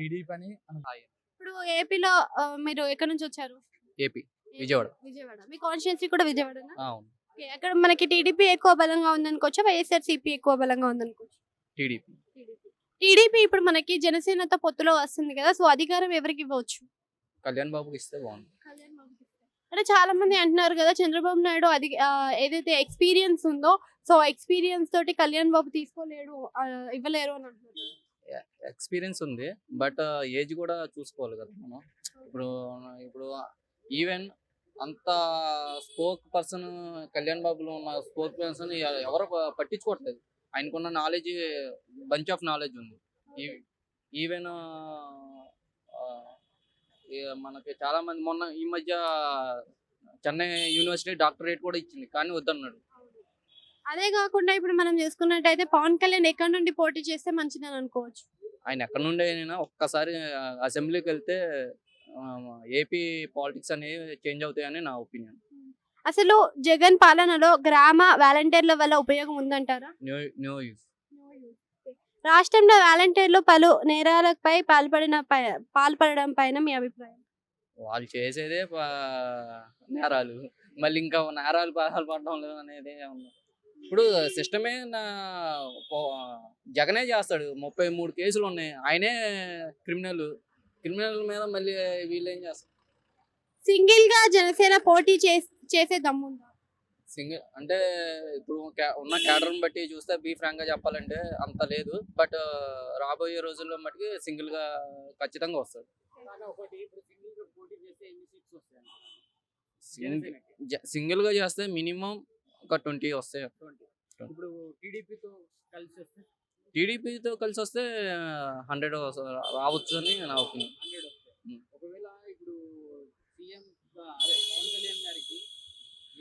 TDP అని ఇప్పుడు ఏపీలో మీరు ఎక్కడి నుంచి వచ్చారు? ఏపీ విజయవాడ. విజయవాడ. మీ కాన్స్టిట్యున్సీ కూడా విజయవాడనా? అవును. ఓకే. అక్కడ మనకి టీడీపీ ఎక్కువ బలంగా ఉందనుకోవచ్చా? వైఎస్ఆర్‌సీపీ ఎక్కువ బలంగా ఉందనుకోవచ్చా? టీడీపీ. టీడీపీ ఇప్పుడు మనకి జనసేనతో పొత్తులో వస్తుంది కదా! సో, అధికారం ఎవరికి ఇవ్వచ్చు? కళ్యాణ్ బాబుకి ఇస్తే బాగుంది. అంటే చాలా మంది అంటున్నారు కదా! చంద్రబాబు నాయుడు ఏదైతే ఎక్స్‌పీరియన్స్ ఉందో, సో, ఎక్స్‌పీరియన్స్ తోటి కళ్యాణ్ బాబు తీసుకోలేడు ఇవ్వలేరు అని అంటున్నారు. ఎక్స్పీరియన్స్ ఉంది. బట్ ఏజ్ కూడా చూసుకోవాలి కదా మనం. ఇప్పుడు ఇప్పుడు ఈవెన్ అంత స్పోక్ పర్సన్ కళ్యాణ్ బాబులో ఉన్న స్పోక్ పర్సన్ ఎవరు పట్టించుకోవట్లేదు. ఆయనకున్న నాలెడ్జ్ బంచ్ ఆఫ్ నాలెడ్జ్ ఉంది. ఈవెన్ మనకి చాలా మంది మొన్న ఈ మధ్య చెన్నై యూనివర్సిటీ డాక్టరేట్ కూడా ఇచ్చింది, కానీ వద్దన్నాడు. అదే కాకుండా ఇప్పుడు మనం చూసుకున్నట్టయితే పవన్ కళ్యాణ్ ఎక్కడి నుండి పోటీ చేస్తే మంచిదని అనుకోవచ్చు? ఆయన ఎక్కడి నుండి అయినా ఒక్కసారి అసెంబ్లీకి వెళ్తే ఏపీ పాలిటిక్స్ అనేవి చేంజ్ అవుతాయని నా ఒపీనియన్. అసలు జగన్ పాలనలో గ్రామ వాలంటీర్ల వల్ల ఉపయోగం ఉందంటారా? New use. రాష్ట్రంలో వాలంటీర్లు పలు నేరాలపై పాల్పడడం పైన మీ అభిప్రాయం? వాళ్ళు చేసేదే నేరాలు, మళ్ళీ ఇంకా నేరాలు పాల్పడడం లేదు అనేది ఉంది. ఇప్పుడు సిస్టమే జగనే చేస్తాడు. 33 కేసులు ఉన్నాయి, ఆయనే క్రిమినల్ మీద మళ్ళీ వీళ్ళు ఏం చేస్తారు? సింగిల్ గా జనసేన పోటీ చేసే దమ్ముందా? సింగిల్ అంటే ఇప్పుడు ఉన్న క్యాడర్ని బట్టి చూస్తే బీ ఫ్రాంక్ గా చెప్పాలంటే అంత లేదు. బట్ రాబోయే రోజుల్లో మటుకి సింగిల్ గా ఖచ్చితంగా వస్తాడు. సింగిల్ గా చేస్తే మినిమం ఒక 20 వస్తాయి. ఇప్పుడు టీడీపీతో కలిసి వస్తే 100 రావచ్చు అని నా ఒపీనియన్. ఒకవేళ ఇప్పుడు సీఎం అదే పవన్ కళ్యాణ్ గారికి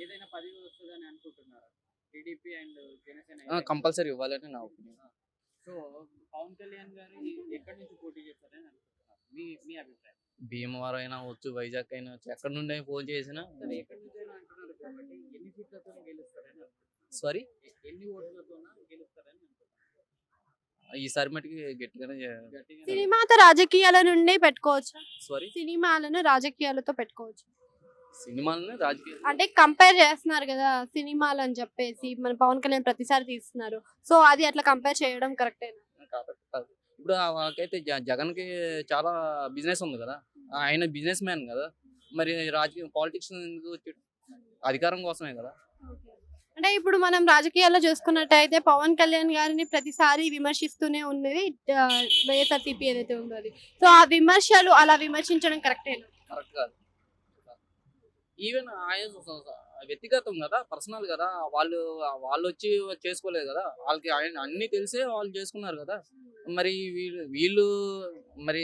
ఏదైనా పదవి వస్తుందని అనుకుంటున్నారా? టీడీపీ అండ్ జనసేన కంపల్సరీ ఇవ్వాలని నా ఒపీనియన్. సో పవన్ కళ్యాణ్ గారు ఎక్కడి నుంచి పోటీ చేస్తారని అనుకుంటున్నారు? మీ అభిప్రాయం? భీమవరం అయినా వచ్చు, వైజాగ్ అయినా వచ్చు, ఎక్కడి నుండి ఫోన్ చేసినా. ఎక్కడి నుంచి అంటున్నారు కాబట్టి ఎన్ని సీట్లతో గెలుస్తారని సారీ, ఎన్ని ఓట్లతో గెలుస్తారని అనుకుంటున్నారు? ఈసారి మటుకి గట్టిగానే సినిమాతో రాజకీయాల నుండి పెట్టుకోవచ్చు. సారీ, సినిమాలను రాజకీయాలతో పెట్టుకోవచ్చు. సినిమాలని రాజకీయ అంటే కంపేర్ చేస్తున్నారు కదా సినిమాలు అని చెప్పేసి, మన పవన్ కళ్యాణ్ ప్రతిసారి తీస్తున్నారు. సో అది అట్లా కంపేర్ చేయడం కరెక్టేనా? కాబట్టి ఇప్పుడు వాకైతే జగన్ కి చాలా బిజినెస్ ఉంది కదా, ఆయన బిజినెస్ మ్యాన్ కదా, మరి రాజకీయ పాలిటిక్స్ ఎందుకు వచ్చాడు? అధికారం కోసమే కదా. అంటే ఇప్పుడు మనం రాజకీయాల్లో చూసుకున్నట్టయితే పవన్ కళ్యాణ్ గారిని ప్రతిసారి విమర్శిస్తూనే ఉన్నది వైఎస్ఆర్సీపీ ఏదైతే ఉందో అది. సో ఆ విమర్శలు అలా విమర్శించడం కరెక్టేనా? కరెక్ట్ కాదు. ఈవెన్ ఆయన వ్యక్తిగతం కదా, పర్సనల్ కదా, వాళ్ళు వచ్చి చేసుకోలేదు కదా, వాళ్ళకి ఆయన అన్ని తెలిసే వాళ్ళు చేసుకున్నారు కదా. మరి వీళ్ళు మరి